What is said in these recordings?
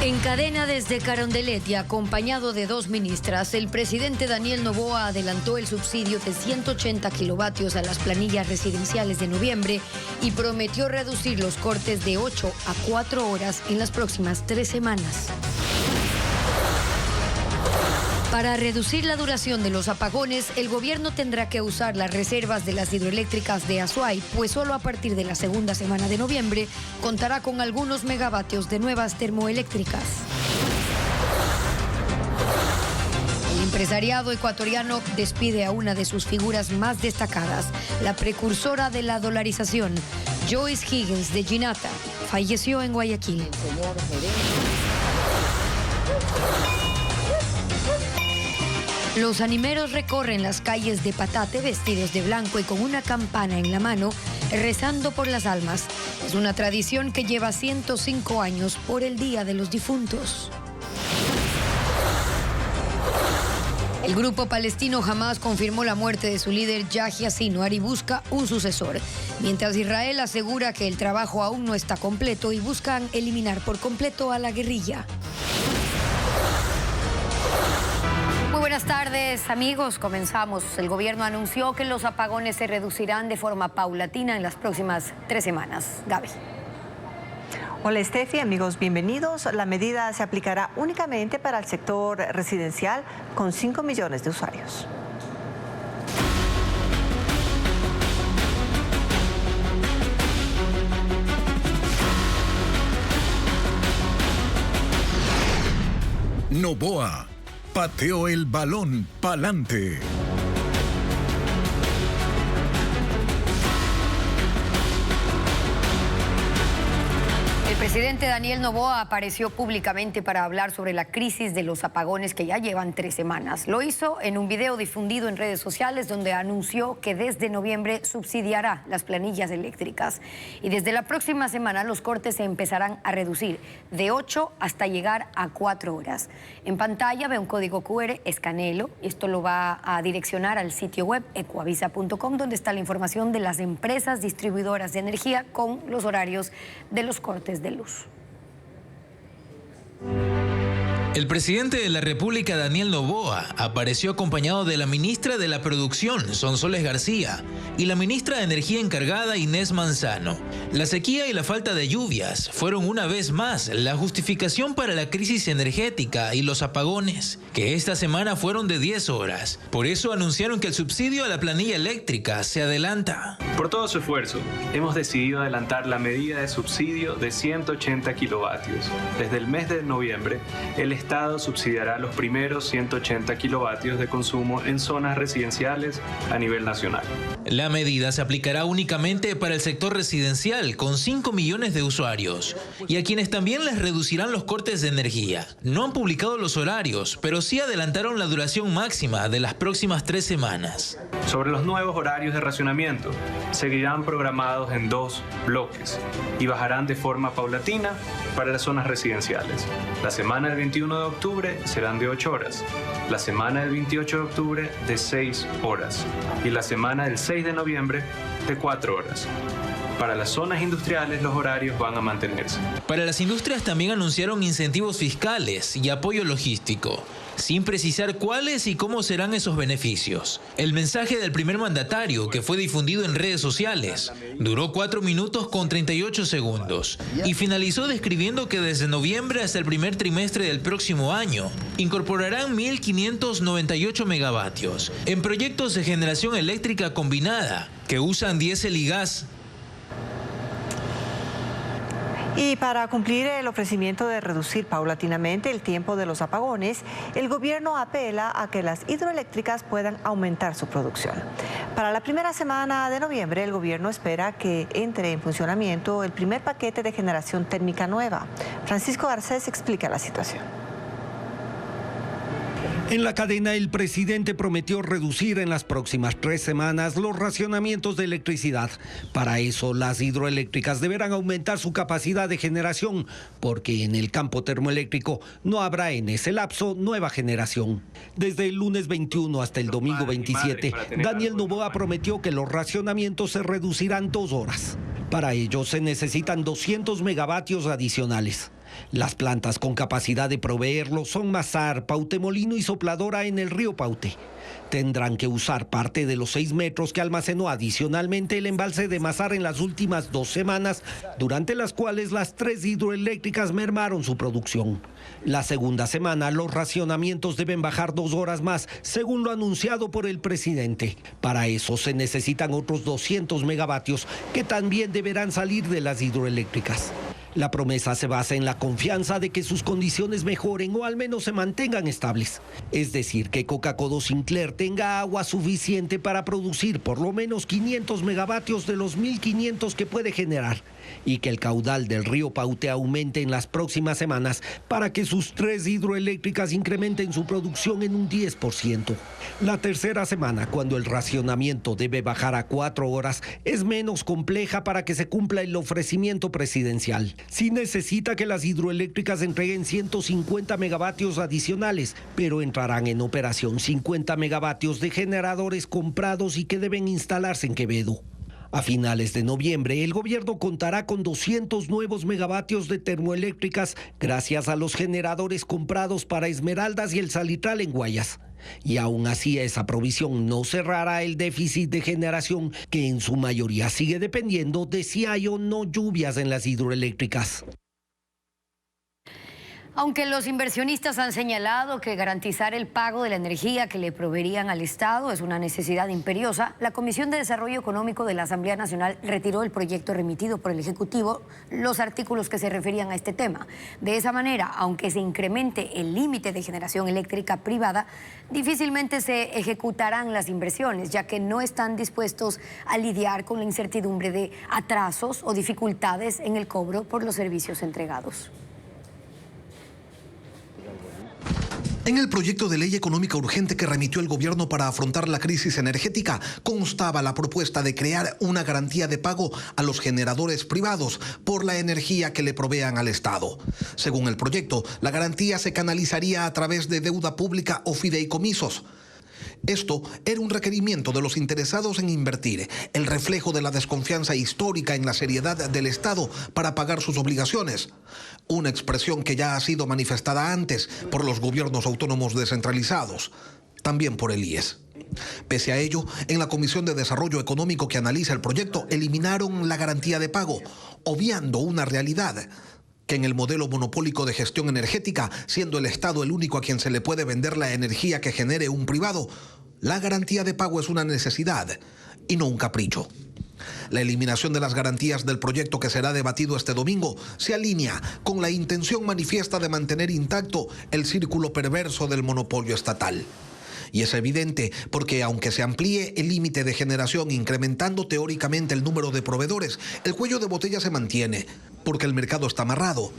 En cadena desde Carondelet y acompañado de dos ministras, el presidente Daniel Noboa adelantó el subsidio de 180 kilovatios a las planillas residenciales de noviembre y prometió reducir los cortes de 8 a 4 horas en las próximas 3 semanas. Para reducir la duración de los apagones, el gobierno tendrá que usar las reservas de las hidroeléctricas de Azuay, pues solo a partir de la segunda semana de noviembre contará con algunos megavatios de nuevas termoeléctricas. El empresariado ecuatoriano despide a una de sus figuras más destacadas, la precursora de la dolarización, Joyce Higgins de Ginata, falleció en Guayaquil. Los animeros recorren las calles de Patate vestidos de blanco y con una campana en la mano, rezando por las almas. Es una tradición que lleva 105 años por el Día de los Difuntos. El grupo palestino Hamas confirmó la muerte de su líder Yahya Sinwar y busca un sucesor, mientras Israel asegura que el trabajo aún no está completo y buscan eliminar por completo a la guerrilla. Buenas tardes, amigos. Comenzamos. El gobierno anunció que los apagones se reducirán de forma paulatina en las próximas 3 semanas. Gaby. Hola, Estefi, amigos, bienvenidos. La medida se aplicará únicamente para el sector residencial con 5 millones de usuarios. Noboa pateó el balón pa'lante. El presidente Daniel Noboa apareció públicamente para hablar sobre la crisis de los apagones que ya llevan 3 semanas. Lo hizo en un video difundido en redes sociales donde anunció que desde noviembre subsidiará las planillas eléctricas. Y desde la próxima semana los cortes se empezarán a reducir de 8 hasta llegar a 4 horas. En pantalla ve un código QR, escanéelo. Esto lo va a direccionar al sitio web ecuavisa.com, donde está la información de las empresas distribuidoras de energía con los horarios de los cortes de luz. El presidente de la República, Daniel Noboa, apareció acompañado de la ministra de la Producción, Sonsoles García, y la ministra de Energía encargada, Inés Manzano. La sequía y la falta de lluvias fueron una vez más la justificación para la crisis energética y los apagones, que esta semana fueron de 10 horas. Por eso anunciaron que el subsidio a la planilla eléctrica se adelanta. Por todo su esfuerzo, hemos decidido adelantar la medida de subsidio de 180 kilovatios. Desde el mes de noviembre, el Estado subsidiará los primeros 180 kilovatios de consumo en zonas residenciales a nivel nacional. La medida se aplicará únicamente para el sector residencial, con 5 millones de usuarios, y a quienes también les reducirán los cortes de energía. No han publicado los horarios, pero sí adelantaron la duración máxima de las próximas 3 semanas. Sobre los nuevos horarios de racionamiento, seguirán programados en 2 bloques y bajarán de forma paulatina para las zonas residenciales. La semana del 21 de octubre serán de 8 horas, la semana del 28 de octubre de 6 horas y la semana del 6 de noviembre de 4 horas. Para las zonas industriales los horarios van a mantenerse. Para las industrias también anunciaron incentivos fiscales y apoyo logístico, sin precisar cuáles y cómo serán esos beneficios. El mensaje del primer mandatario, que fue difundido en redes sociales, duró 4 minutos con 38 segundos y finalizó describiendo que desde noviembre hasta el primer trimestre del próximo año incorporarán 1.598 megavatios en proyectos de generación eléctrica combinada que usan diésel y gas. Y para cumplir el ofrecimiento de reducir paulatinamente el tiempo de los apagones, el gobierno apela a que las hidroeléctricas puedan aumentar su producción. Para la primera semana de noviembre, el gobierno espera que entre en funcionamiento el primer paquete de generación térmica nueva. Francisco Garcés explica la situación. En la cadena, el presidente prometió reducir en las próximas 3 semanas los racionamientos de electricidad. Para eso, las hidroeléctricas deberán aumentar su capacidad de generación, porque en el campo termoeléctrico no habrá en ese lapso nueva generación. Desde el lunes 21 hasta el domingo 27, Daniel Noboa prometió que los racionamientos se reducirán 2 horas. Para ello se necesitan 200 megavatios adicionales. Las plantas con capacidad de proveerlo son Mazar, Pautemolino y Sopladora en el río Paute. Tendrán que usar parte de los 6 metros que almacenó adicionalmente el embalse de Mazar en las últimas 2 semanas, durante las cuales las 3 hidroeléctricas mermaron su producción. La segunda semana, los racionamientos deben bajar 2 horas más, según lo anunciado por el presidente. Para eso se necesitan otros 200 megavatios que también deberán salir de las hidroeléctricas. La promesa se basa en la confianza de que sus condiciones mejoren o al menos se mantengan estables. Es decir, que Coca-Cola Sinclair tenga agua suficiente para producir por lo menos 500 megavatios de los 1.500 que puede generar y que el caudal del río Paute aumente en las próximas semanas para que sus 3 hidroeléctricas incrementen su producción en un 10%. La tercera semana, cuando el racionamiento debe bajar a 4 horas, es menos compleja para que se cumpla el ofrecimiento presidencial. Sí necesita que las hidroeléctricas entreguen 150 megavatios adicionales, pero entrarán en operación 50 megavatios de generadores comprados y que deben instalarse en Quevedo. A finales de noviembre, el gobierno contará con 200 nuevos megavatios de termoeléctricas gracias a los generadores comprados para Esmeraldas y el Salitral en Guayas. Y aún así, esa provisión no cerrará el déficit de generación que en su mayoría sigue dependiendo de si hay o no lluvias en las hidroeléctricas. Aunque los inversionistas han señalado que garantizar el pago de la energía que le proveerían al Estado es una necesidad imperiosa, la Comisión de Desarrollo Económico de la Asamblea Nacional retiró el proyecto remitido por el Ejecutivo, los artículos que se referían a este tema. De esa manera, aunque se incremente el límite de generación eléctrica privada, difícilmente se ejecutarán las inversiones, ya que no están dispuestos a lidiar con la incertidumbre de atrasos o dificultades en el cobro por los servicios entregados. En el proyecto de ley económica urgente que remitió el gobierno para afrontar la crisis energética, constaba la propuesta de crear una garantía de pago a los generadores privados por la energía que le provean al Estado. Según el proyecto, la garantía se canalizaría a través de deuda pública o fideicomisos. Esto era un requerimiento de los interesados en invertir, el reflejo de la desconfianza histórica en la seriedad del Estado para pagar sus obligaciones. Una expresión que ya ha sido manifestada antes por los gobiernos autónomos descentralizados, también por el IES. Pese a ello, en la Comisión de Desarrollo Económico que analiza el proyecto, eliminaron la garantía de pago, obviando una realidad: que en el modelo monopólico de gestión energética, siendo el Estado el único a quien se le puede vender la energía que genere un privado, la garantía de pago es una necesidad y no un capricho. La eliminación de las garantías del proyecto que será debatido este domingo se alinea con la intención manifiesta de mantener intacto el círculo perverso del monopolio estatal. Y es evidente porque aunque se amplíe el límite de generación incrementando teóricamente el número de proveedores, el cuello de botella se mantiene, porque el mercado está amarrado,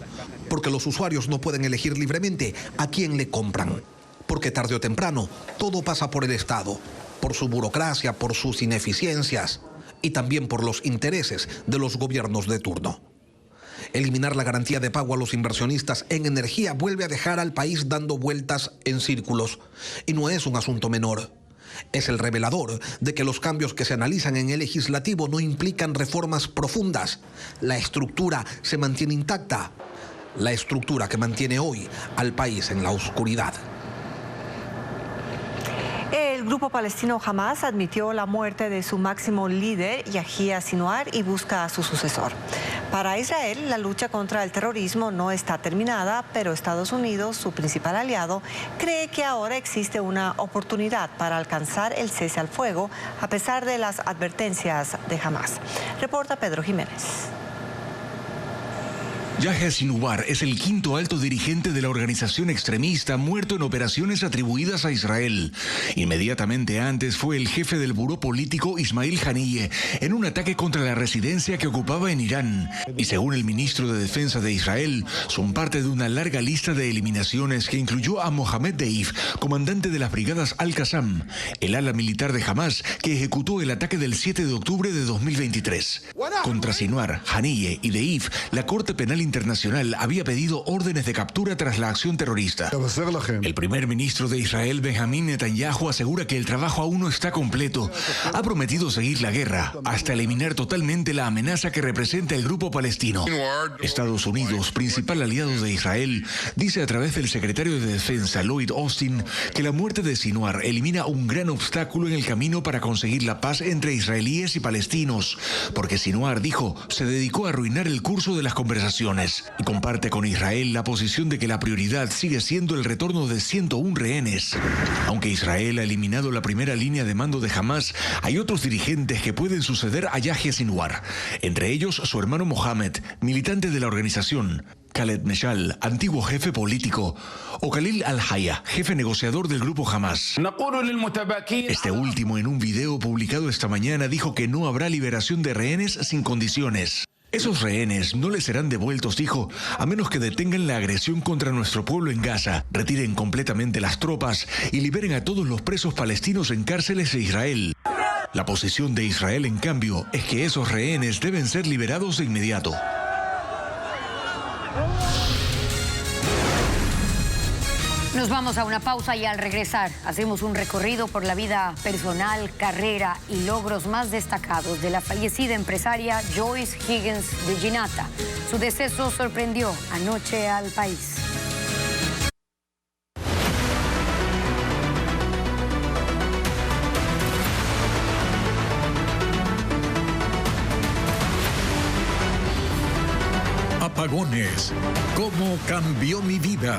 porque los usuarios no pueden elegir libremente a quién le compran, porque tarde o temprano todo pasa por el Estado, por su burocracia, por sus ineficiencias y también por los intereses de los gobiernos de turno. Eliminar la garantía de pago a los inversionistas en energía vuelve a dejar al país dando vueltas en círculos. Y no es un asunto menor. Es el revelador de que los cambios que se analizan en el legislativo no implican reformas profundas. La estructura se mantiene intacta. La estructura que mantiene hoy al país en la oscuridad. El grupo palestino Hamas admitió la muerte de su máximo líder, Yahya Sinwar, y busca a su sucesor. Para Israel, la lucha contra el terrorismo no está terminada, pero Estados Unidos, su principal aliado, cree que ahora existe una oportunidad para alcanzar el cese al fuego, a pesar de las advertencias de Hamas. Reporta Pedro Jiménez. Yahya Sinwar es el quinto alto dirigente de la organización extremista muerto en operaciones atribuidas a Israel. Inmediatamente antes fue el jefe del buró político Ismail Haniyeh en un ataque contra la residencia que ocupaba en Irán. Y según el ministro de Defensa de Israel, son parte de una larga lista de eliminaciones que incluyó a Mohamed Deif, comandante de las brigadas Al-Qassam, el ala militar de Hamas que ejecutó el ataque del 7 de octubre de 2023. Contra Sinwar, Haniyeh y Deif, la Corte Penal internacional había pedido órdenes de captura tras la acción terrorista. El primer ministro de Israel, Benjamín Netanyahu, asegura que el trabajo aún no está completo. Ha prometido seguir la guerra hasta eliminar totalmente la amenaza que representa el grupo palestino. Estados Unidos, principal aliado de Israel, dice a través del secretario de Defensa, Lloyd Austin, que la muerte de Sinwar elimina un gran obstáculo en el camino para conseguir la paz entre israelíes y palestinos, porque Sinwar, dijo, se dedicó a arruinar el curso de las conversaciones y comparte con Israel la posición de que la prioridad sigue siendo el retorno de 101 rehenes. Aunque Israel ha eliminado la primera línea de mando de Hamas, hay otros dirigentes que pueden suceder a Yahya Sinwar, entre ellos su hermano Mohammed, militante de la organización, Khaled Meshal, antiguo jefe político, o Khalil al-Haya, jefe negociador del grupo Hamas. Este último, en un video publicado esta mañana, dijo que no habrá liberación de rehenes sin condiciones. Esos rehenes no les serán devueltos, dijo, a menos que detengan la agresión contra nuestro pueblo en Gaza, retiren completamente las tropas y liberen a todos los presos palestinos en cárceles de Israel. La posición de Israel, en cambio, es que esos rehenes deben ser liberados de inmediato. Nos vamos a una pausa y al regresar hacemos un recorrido por la vida personal, carrera y logros más destacados de la fallecida empresaria Joyce Higgins de Ginata. Su deceso sorprendió anoche al país. Apagones. ¿Cómo cambió mi vida?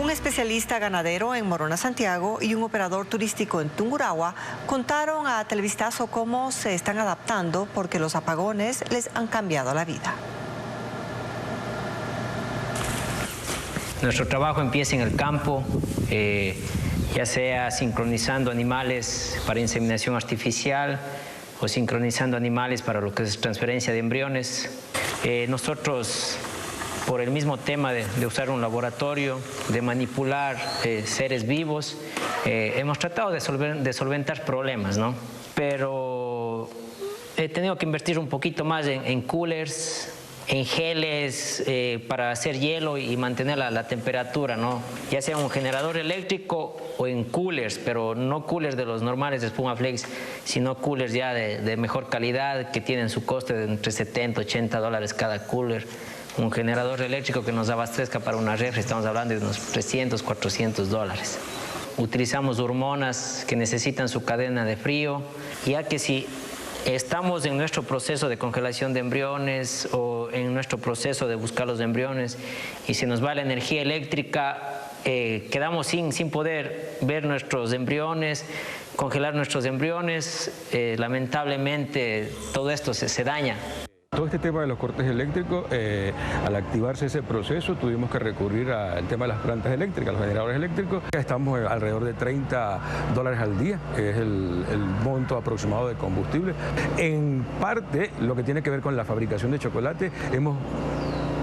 Un especialista ganadero en Morona, Santiago, y un operador turístico en Tungurahua contaron a Televistazo cómo se están adaptando porque los apagones les han cambiado la vida. Nuestro trabajo empieza en el campo, ya sea sincronizando animales para inseminación artificial o sincronizando animales para lo que es transferencia de embriones. Nosotros, por el mismo tema de usar un laboratorio, de manipular seres vivos, hemos tratado de solventar problemas, ¿no? Pero he tenido que invertir un poquito más en coolers, en geles para hacer hielo y mantener la temperatura, ¿no? Ya sea un generador eléctrico o en coolers, pero no coolers de los normales de Spumaflex, sino coolers ya de mejor calidad que tienen su coste de entre $70 y $80 cada cooler. Un generador eléctrico que nos abastezca para una refri, estamos hablando de unos $300, $400. Utilizamos hormonas que necesitan su cadena de frío, ya que si estamos en nuestro proceso de congelación de embriones o en nuestro proceso de buscar los embriones y se nos va la energía eléctrica, quedamos sin poder ver nuestros embriones, congelar nuestros embriones. Lamentablemente todo esto se daña. Todo este tema de los cortes eléctricos, al activarse ese proceso tuvimos que recurrir al tema de las plantas eléctricas, los generadores eléctricos. Estamos alrededor de $30 al día, que es el monto aproximado de combustible. En parte, lo que tiene que ver con la fabricación de chocolate, hemos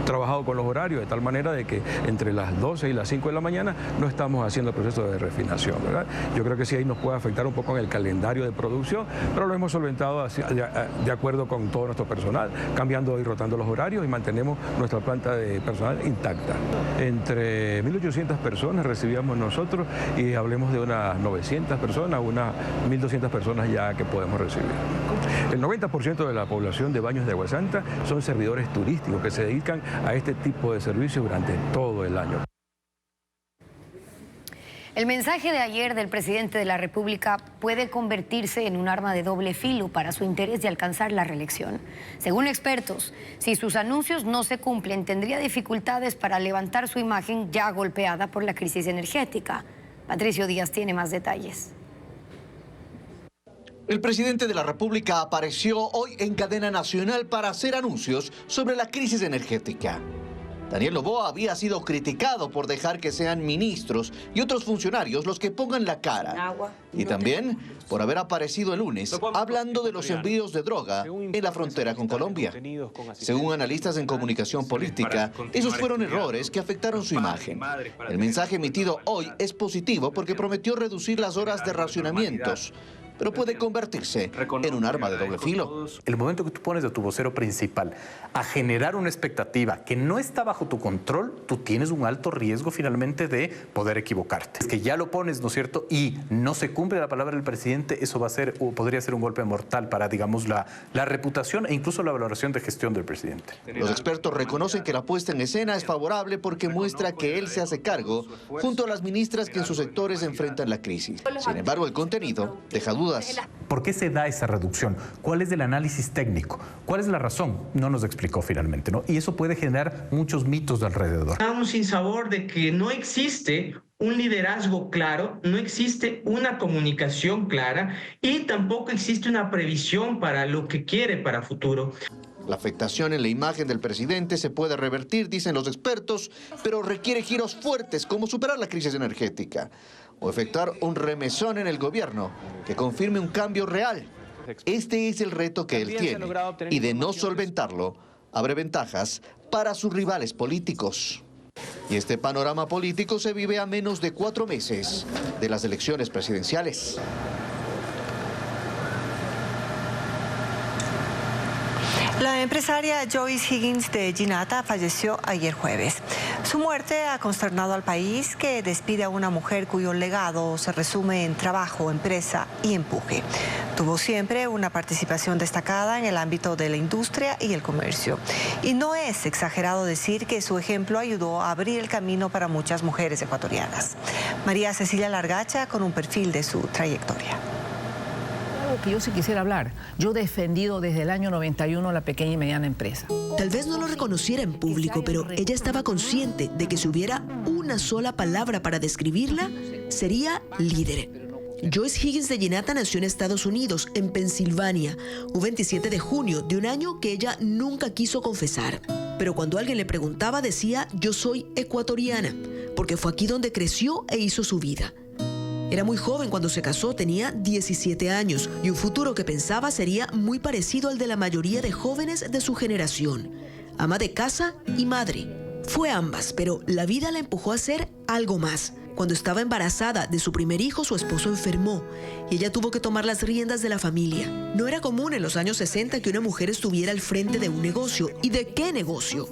trabajado con los horarios de tal manera de que entre las 12 y las 5 de la mañana no estamos haciendo el proceso de refinación, ¿verdad? Yo creo que sí ahí nos puede afectar un poco en el calendario de producción, pero lo hemos solventado de acuerdo con todo nuestro personal, cambiando y rotando los horarios y mantenemos nuestra planta de personal intacta. Entre 1.800 personas recibíamos nosotros y hablemos de unas 900 personas, unas 1.200 personas ya que podemos recibir. El 90% de la población de Baños de Agua Santa son servidores turísticos que se dedican a este tipo de servicios durante todo el año. El mensaje de ayer del presidente de la República puede convertirse en un arma de doble filo para su interés de alcanzar la reelección. Según expertos, si sus anuncios no se cumplen, tendría dificultades para levantar su imagen ya golpeada por la crisis energética. Patricio Díaz tiene más detalles. El presidente de la República apareció hoy en cadena nacional para hacer anuncios sobre la crisis energética. Daniel Noboa había sido criticado por dejar que sean ministros y otros funcionarios los que pongan la cara. Y también por haber aparecido el lunes hablando de los envíos de droga en la frontera con Colombia. Según analistas en comunicación política, esos fueron errores que afectaron su imagen. El mensaje emitido hoy es positivo porque prometió reducir las horas de racionamientos. pero puede convertirse en un arma de doble filo. El momento que tú pones de tu vocero principal a generar una expectativa que no está bajo tu control, tú tienes un alto riesgo finalmente de poder equivocarte. Es que ya lo pones, ¿no es cierto? Y no se cumple la palabra del presidente, eso va a ser o podría ser un golpe mortal para, digamos, la reputación e incluso la valoración de gestión del presidente. Los expertos reconocen que la puesta en escena es favorable porque muestra que él se hace cargo junto a las ministras que en sus sectores enfrentan la crisis. Sin embargo, el contenido deja dudas. ¿Por qué se da esa reducción? ¿Cuál es el análisis técnico? ¿Cuál es la razón? No nos explicó finalmente, ¿no? Y eso puede generar muchos mitos de alrededor. Da un sinsabor de que no existe un liderazgo claro, no existe una comunicación clara y tampoco existe una previsión para lo que quiere para futuro. La afectación en la imagen del presidente se puede revertir, dicen los expertos, pero requiere giros fuertes como superar la crisis energética o efectuar un remesón en el gobierno que confirme un cambio real. Este es el reto que él tiene y de no solventarlo, abre ventajas para sus rivales políticos. Y este panorama político se vive a menos de 4 meses de las elecciones presidenciales. La empresaria Joyce Higgins de Ginata falleció ayer jueves. Su muerte ha consternado al país, que despide a una mujer cuyo legado se resume en trabajo, empresa y empuje. Tuvo siempre una participación destacada en el ámbito de la industria y el comercio. Y no es exagerado decir que su ejemplo ayudó a abrir el camino para muchas mujeres ecuatorianas. María Cecilia Largacha con un perfil de su trayectoria. Que yo sí quisiera hablar. Yo he defendido desde el año 91 la pequeña y mediana empresa. Tal vez no lo reconociera en público, pero ella estaba consciente de que si hubiera una sola palabra para describirla, sería líder. Joyce Higgins de Ginata nació en Estados Unidos, en Pensilvania, un 27 de junio de un año que ella nunca quiso confesar. Pero cuando alguien le preguntaba, decía: yo soy ecuatoriana, porque fue aquí donde creció e hizo su vida. Era muy joven cuando se casó, tenía 17 años y un futuro que pensaba sería muy parecido al de la mayoría de jóvenes de su generación. Ama de casa y madre. Fue ambas, pero la vida la empujó a hacer algo más. Cuando estaba embarazada de su primer hijo, su esposo enfermó y ella tuvo que tomar las riendas de la familia. No era común en los años 60 que una mujer estuviera al frente de un negocio. ¿Y de qué negocio?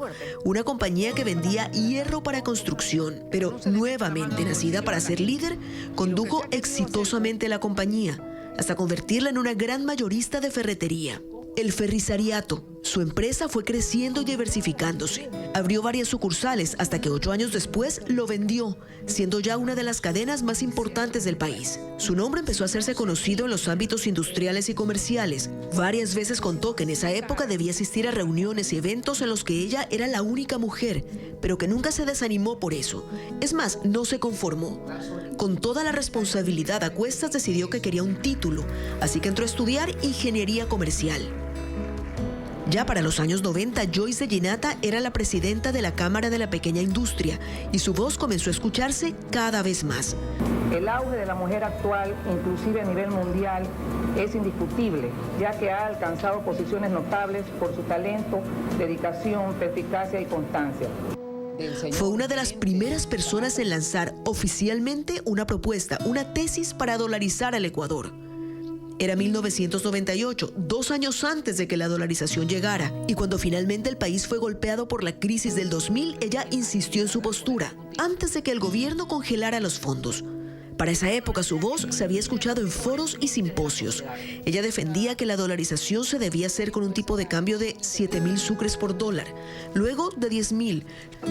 Una compañía que vendía hierro para construcción, pero nuevamente nacida para ser líder, condujo exitosamente la compañía, hasta convertirla en una gran mayorista de ferretería. El Ferrisariato. Su empresa fue creciendo y diversificándose. Abrió varias sucursales hasta que 8 años después lo vendió, siendo ya una de las cadenas más importantes del país. Su nombre empezó a hacerse conocido en los ámbitos industriales y comerciales. Varias veces contó que en esa época debía asistir a reuniones y eventos en los que ella era la única mujer, pero que nunca se desanimó por eso. Es más, no se conformó. Con toda la responsabilidad a cuestas decidió que quería un título, así que entró a estudiar ingeniería comercial. Ya para los años 90, Joyce de Ginata era la presidenta de la Cámara de la Pequeña Industria y su voz comenzó a escucharse cada vez más. El auge de la mujer actual, inclusive a nivel mundial, es indiscutible, ya que ha alcanzado posiciones notables por su talento, dedicación, perspicacia y constancia. Fue una de las primeras personas en lanzar oficialmente una propuesta, una tesis para dolarizar al Ecuador. Era 1998, 2 años antes de que la dolarización llegara, y cuando finalmente el país fue golpeado por la crisis del 2000, ella insistió en su postura, antes de que el gobierno congelara los fondos. Para esa época su voz se había escuchado en foros y simposios. Ella defendía que la dolarización se debía hacer con un tipo de cambio de 7.000 sucres por dólar, luego de 10.000,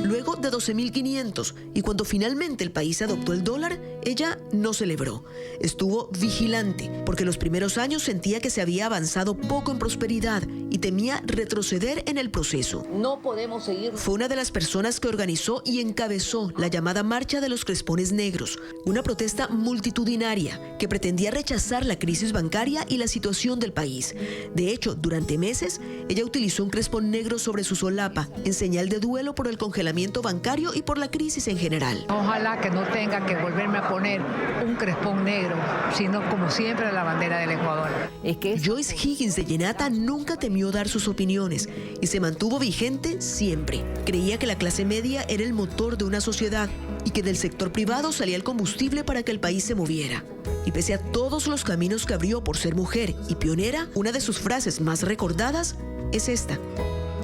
luego de 12.500, y cuando finalmente el país adoptó el dólar, ella no celebró. Estuvo vigilante, porque los primeros años sentía que se había avanzado poco en prosperidad y temía retroceder en el proceso. No podemos seguir. Fue una de las personas que organizó y encabezó la llamada Marcha de los Crespones Negros, una protesta multitudinaria que pretendía rechazar la crisis bancaria y la situación del país. De hecho, durante meses, ella utilizó un crespón negro sobre su solapa en señal de duelo por el congelamiento bancario y por la crisis en general. Ojalá que no tenga que volverme a poner un crespón negro, sino como siempre la bandera del Ecuador. Joyce Higgins de Ginata nunca temió dar sus opiniones y se mantuvo vigente siempre. Creía que la clase media era el motor de una sociedad y que del sector privado salía el combustible para que el país se moviera. Y pese a todos los caminos que abrió por ser mujer y pionera, una de sus frases más recordadas es esta: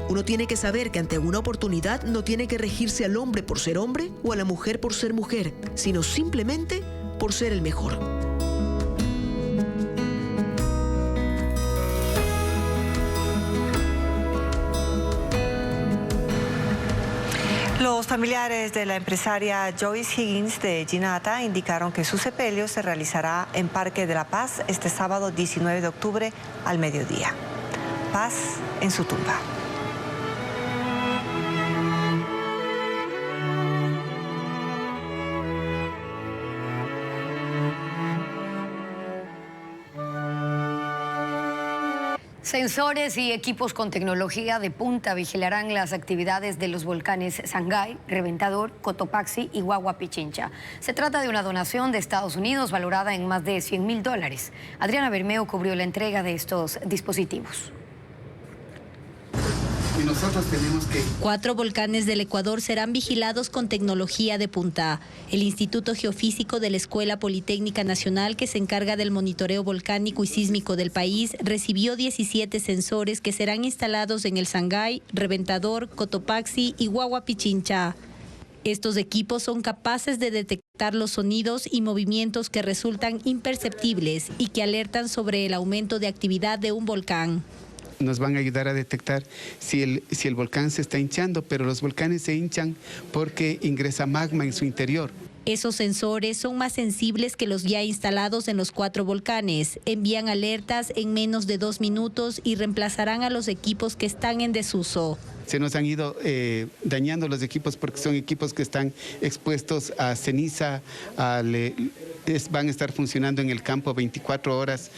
uno tiene que saber que ante una oportunidad no tiene que regirse al hombre por ser hombre o a la mujer por ser mujer, sino simplemente por ser el mejor. Los familiares de la empresaria Joyce Higgins de Ginata indicaron que su sepelio se realizará en Parque de la Paz este sábado 19 de octubre al mediodía. Paz en su tumba. Sensores y equipos con tecnología de punta vigilarán las actividades de los volcanes Sangay, Reventador, Cotopaxi y Huayllay-Pichincha. Se trata de una donación de Estados Unidos valorada en más de $100.000. Adriana Bermeo cubrió la entrega de estos dispositivos. Y nosotros tenemos que... 4 volcanes del Ecuador serán vigilados con tecnología de punta. El Instituto Geofísico de la Escuela Politécnica Nacional, que se encarga del monitoreo volcánico y sísmico del país, recibió 17 sensores que serán instalados en el Sangay, Reventador, Cotopaxi y Huayllay-Pichincha. Estos equipos son capaces de detectar los sonidos y movimientos que resultan imperceptibles y que alertan sobre el aumento de actividad de un volcán. Nos van a ayudar a detectar si el volcán se está hinchando, pero los volcanes se hinchan porque ingresa magma en su interior. Esos sensores son más sensibles que los ya instalados en los 4 volcanes. Envían alertas en menos de 2 minutos y reemplazarán a los equipos que están en desuso. Se nos han ido dañando los equipos porque son equipos que están expuestos a ceniza, van a estar funcionando en el campo 24 horas.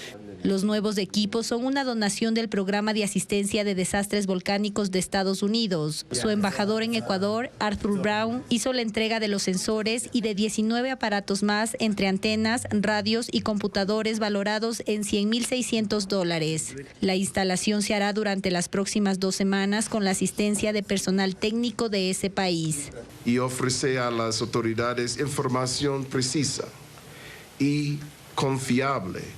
Los nuevos equipos son una donación del Programa de Asistencia de Desastres Volcánicos de Estados Unidos. Su embajador en Ecuador, Arthur Brown, hizo la entrega de los sensores y de 19 aparatos más entre antenas, radios y computadores valorados en $100.600. La instalación se hará durante las próximas 2 semanas con la asistencia de personal técnico de ese país. Y ofrece a las autoridades información precisa y confiable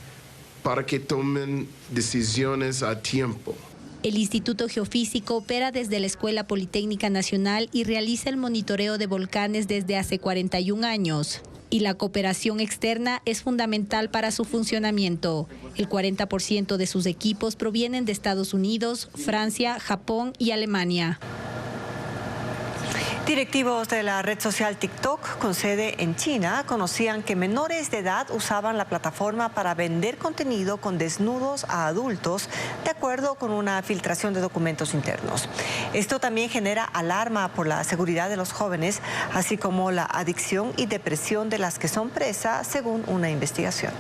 para que tomen decisiones a tiempo. El Instituto Geofísico opera desde la Escuela Politécnica Nacional y realiza el monitoreo de volcanes desde hace 41 años. Y la cooperación externa es fundamental para su funcionamiento. El 40% de sus equipos provienen de Estados Unidos, Francia, Japón y Alemania. Directivos de la red social TikTok, con sede en China, conocían que menores de edad usaban la plataforma para vender contenido con desnudos a adultos, de acuerdo con una filtración de documentos internos. Esto también genera alarma por la seguridad de los jóvenes, así como la adicción y depresión de las que son presas, según una investigación.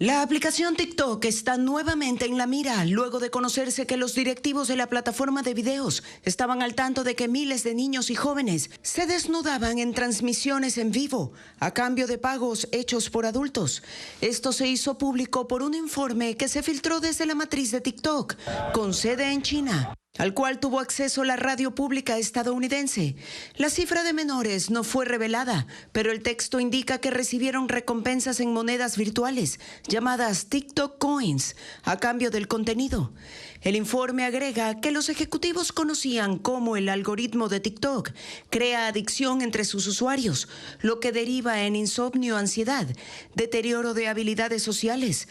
La aplicación TikTok está nuevamente en la mira luego de conocerse que los directivos de la plataforma de videos estaban al tanto de que miles de niños y jóvenes se desnudaban en transmisiones en vivo a cambio de pagos hechos por adultos. Esto se hizo público por un informe que se filtró desde la matriz de TikTok, con sede en China, al cual tuvo acceso la radio pública estadounidense. La cifra de menores no fue revelada, pero el texto indica que recibieron recompensas en monedas virtuales, llamadas TikTok Coins, a cambio del contenido. El informe agrega que los ejecutivos conocían cómo el algoritmo de TikTok crea adicción entre sus usuarios, lo que deriva en insomnio, ansiedad, deterioro de habilidades sociales.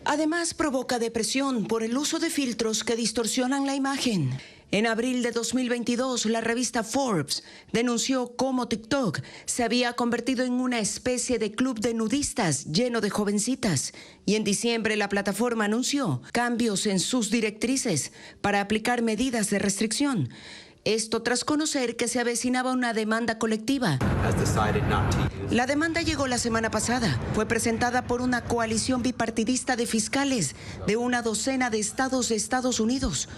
Además, provoca depresión por el uso de filtros que distorsionan la imagen. En abril de 2022, la revista Forbes denunció cómo TikTok se había convertido en una especie de club de nudistas lleno de jovencitas. Y en diciembre, la plataforma anunció cambios en sus directrices para aplicar medidas de restricción. Esto tras conocer que se avecinaba una demanda colectiva. La demanda llegó la semana pasada. Fue presentada por una coalición bipartidista de fiscales de una docena de estados de Estados Unidos.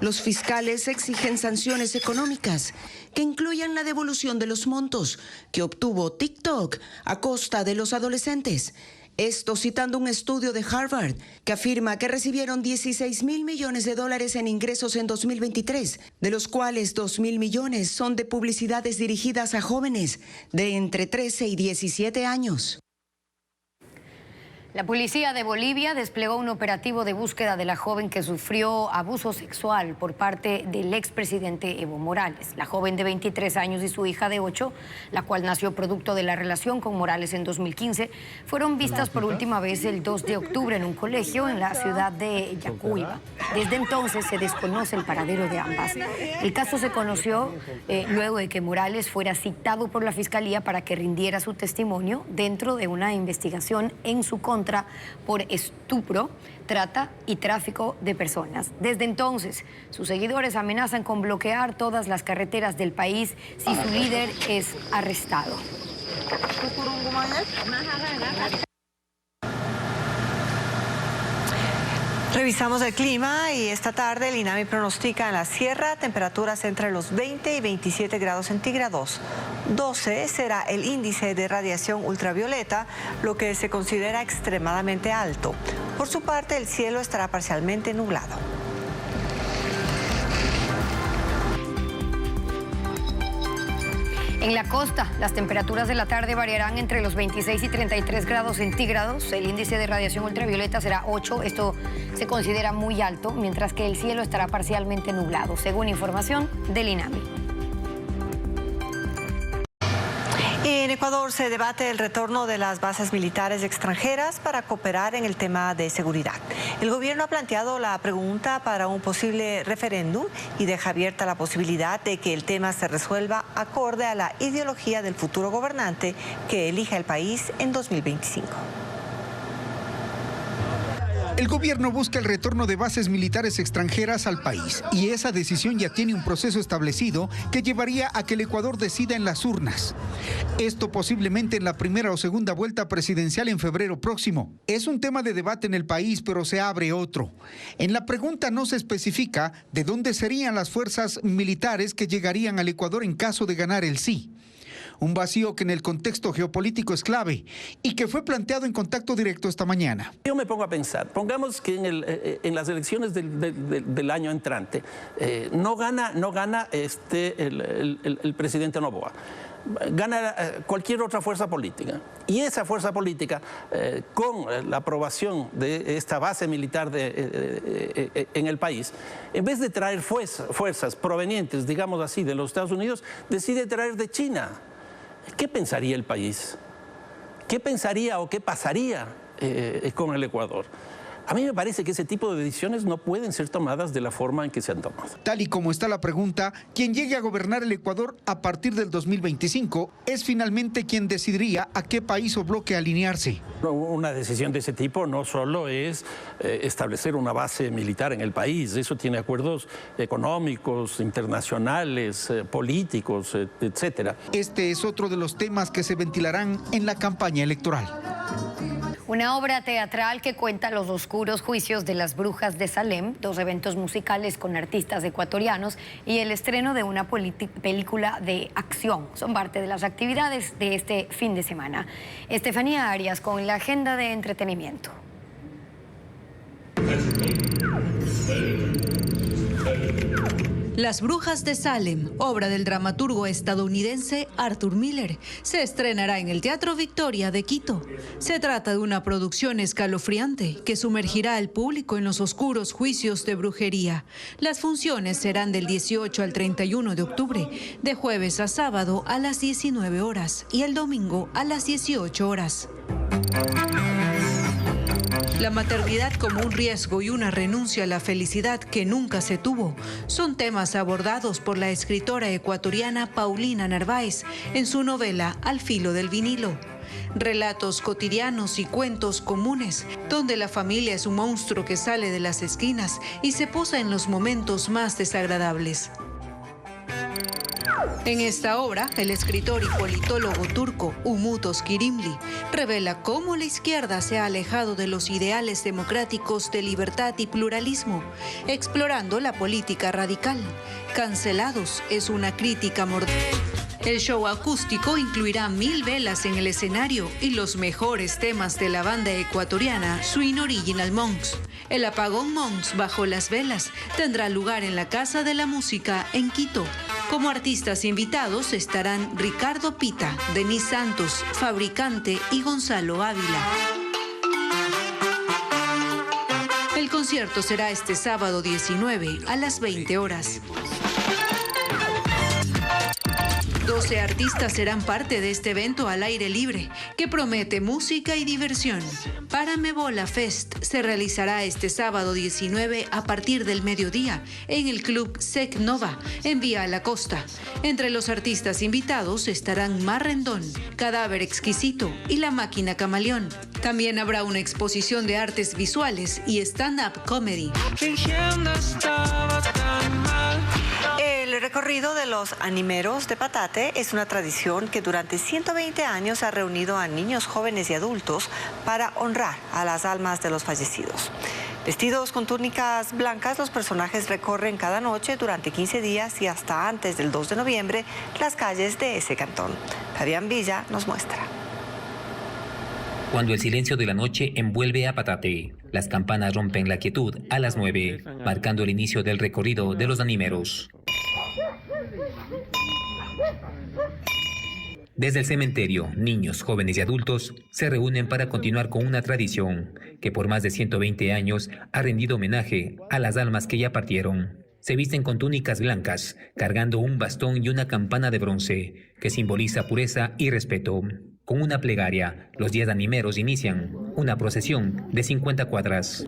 Los fiscales exigen sanciones económicas que incluyan la devolución de los montos que obtuvo TikTok a costa de los adolescentes. Esto citando un estudio de Harvard que afirma que recibieron 16.000 millones de dólares en ingresos en 2023, de los cuales 2.000 millones son de publicidades dirigidas a jóvenes de entre 13 y 17 años. La policía de Bolivia desplegó un operativo de búsqueda de la joven que sufrió abuso sexual por parte del expresidente Evo Morales. La joven de 23 años y su hija de 8, la cual nació producto de la relación con Morales en 2015, fueron vistas por última vez el 2 de octubre en un colegio en la ciudad de Yacuiba. Desde entonces se desconoce el paradero de ambas. El caso se conoció luego de que Morales fuera citado por la Fiscalía para que rindiera su testimonio dentro de una investigación en su contra por estupro, trata y tráfico de personas. Desde entonces, sus seguidores amenazan con bloquear todas las carreteras del país si su líder es arrestado. Revisamos el clima y esta tarde el INAMI pronostica en la sierra temperaturas entre los 20 y 27 grados centígrados. 12 será el índice de radiación ultravioleta, lo que se considera extremadamente alto. Por su parte, el cielo estará parcialmente nublado. En la costa, las temperaturas de la tarde variarán entre los 26 y 33 grados centígrados. El índice de radiación ultravioleta será 8. Esto se considera muy alto, mientras que el cielo estará parcialmente nublado, según información del INAMI. En Ecuador se debate el retorno de las bases militares extranjeras para cooperar en el tema de seguridad. El gobierno ha planteado la pregunta para un posible referéndum y deja abierta la posibilidad de que el tema se resuelva acorde a la ideología del futuro gobernante que elija el país en 2025. El gobierno busca el retorno de bases militares extranjeras al país y esa decisión ya tiene un proceso establecido que llevaría a que el Ecuador decida en las urnas. Esto posiblemente en la primera o segunda vuelta presidencial en febrero próximo. Es un tema de debate en el país, pero se abre otro. En la pregunta no se especifica de dónde serían las fuerzas militares que llegarían al Ecuador en caso de ganar el sí. Un vacío que en el contexto geopolítico es clave y que fue planteado en Contacto Directo esta mañana. Yo me pongo a pensar, pongamos que en las elecciones del año entrante no gana el presidente Noboa. Gana cualquier otra fuerza política. Y esa fuerza política, con la aprobación de esta base militar en el país, en vez de traer fuerzas provenientes, digamos así, de los Estados Unidos, decide traer de China. ¿Qué pensaría el país? ¿Qué pensaría o qué pasaría con el Ecuador? A mí me parece que ese tipo de decisiones no pueden ser tomadas de la forma en que se han tomado. Tal y como está la pregunta, quien llegue a gobernar el Ecuador a partir del 2025 es finalmente quien decidiría a qué país o bloque alinearse. Una decisión de ese tipo no solo es establecer una base militar en el país, eso tiene acuerdos económicos, internacionales, políticos, etcétera. Este es otro de los temas que se ventilarán en la campaña electoral. Una obra teatral que cuenta los oscuros juicios de las brujas de Salem, 2 eventos musicales con artistas ecuatorianos y el estreno de una película de acción. Son parte de las actividades de este fin de semana. Estefanía Arias con la agenda de entretenimiento. Las Brujas de Salem, obra del dramaturgo estadounidense Arthur Miller, se estrenará en el Teatro Victoria de Quito. Se trata de una producción escalofriante que sumergirá al público en los oscuros juicios de brujería. Las funciones serán del 18 al 31 de octubre, de jueves a sábado a las 19 horas y el domingo a las 18 horas. La maternidad como un riesgo y una renuncia a la felicidad que nunca se tuvo son temas abordados por la escritora ecuatoriana Paulina Narváez en su novela Al filo del vinilo. Relatos cotidianos y cuentos comunes, donde la familia es un monstruo que sale de las esquinas y se posa en los momentos más desagradables. En esta obra, el escritor y politólogo turco Umut Özkirimli revela cómo la izquierda se ha alejado de los ideales democráticos de libertad y pluralismo, explorando la política radical. Cancelados es una crítica mordaz. El show acústico incluirá 1000 velas en el escenario y los mejores temas de la banda ecuatoriana Swing Original Monks. El apagón Monks bajo las velas tendrá lugar en la Casa de la Música en Quito. Como artistas invitados estarán Ricardo Pita, Denis Santos, Fabricante y Gonzalo Ávila. El concierto será este sábado 19 a las 20 horas. 12 artistas serán parte de este evento al aire libre, que promete música y diversión. Paramebola Fest se realizará este sábado 19 a partir del mediodía en el Club Sec Nova, en Vía La Costa. Entre los artistas invitados estarán Mar Rendón, Cadáver Exquisito y La Máquina Camaleón. También habrá una exposición de artes visuales y stand-up comedy. El recorrido de los animeros de Patate es una tradición que durante 120 años ha reunido a niños, jóvenes y adultos para honrar a las almas de los fallecidos. Vestidos con túnicas blancas, los personajes recorren cada noche durante 15 días y hasta antes del 2 de noviembre las calles de ese cantón. Fabián Villa nos muestra. Cuando el silencio de la noche envuelve a Patate, las campanas rompen la quietud a las 9, marcando el inicio del recorrido de los animeros. Desde el cementerio, niños, jóvenes y adultos se reúnen para continuar con una tradición que por más de 120 años ha rendido homenaje a las almas que ya partieron. Se visten con túnicas blancas, cargando un bastón y una campana de bronce que simboliza pureza y respeto. Con una plegaria, los 10 animeros inician una procesión de 50 cuadras.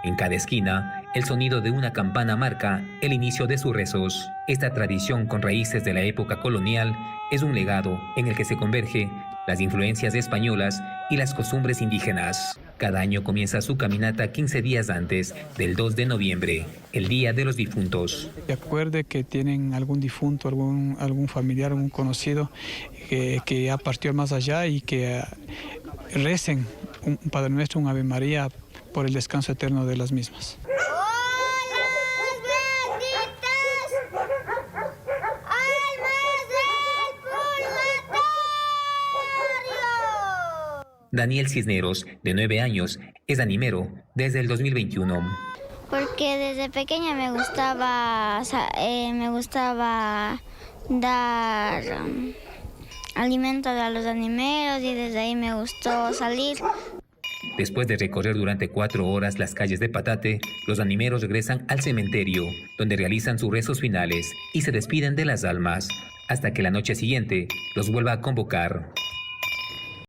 En cada esquina, el sonido de una campana marca el inicio de sus rezos. Esta tradición con raíces de la época colonial es un legado en el que se convergen las influencias españolas y las costumbres indígenas. Cada año comienza su caminata 15 días antes del 2 de noviembre, el Día de los Difuntos. Recuerde que tienen algún difunto, algún familiar, algún conocido que ya partió más allá y que recen un Padre Nuestro, un Ave María, por el descanso eterno de las mismas. Daniel Cisneros, de 9 años, es animero desde el 2021. Porque desde pequeña me gustaba dar alimento a los animeros y desde ahí me gustó salir. Después de recorrer durante 4 horas las calles de Patate, los animeros regresan al cementerio, donde realizan sus rezos finales y se despiden de las almas, hasta que la noche siguiente los vuelva a convocar.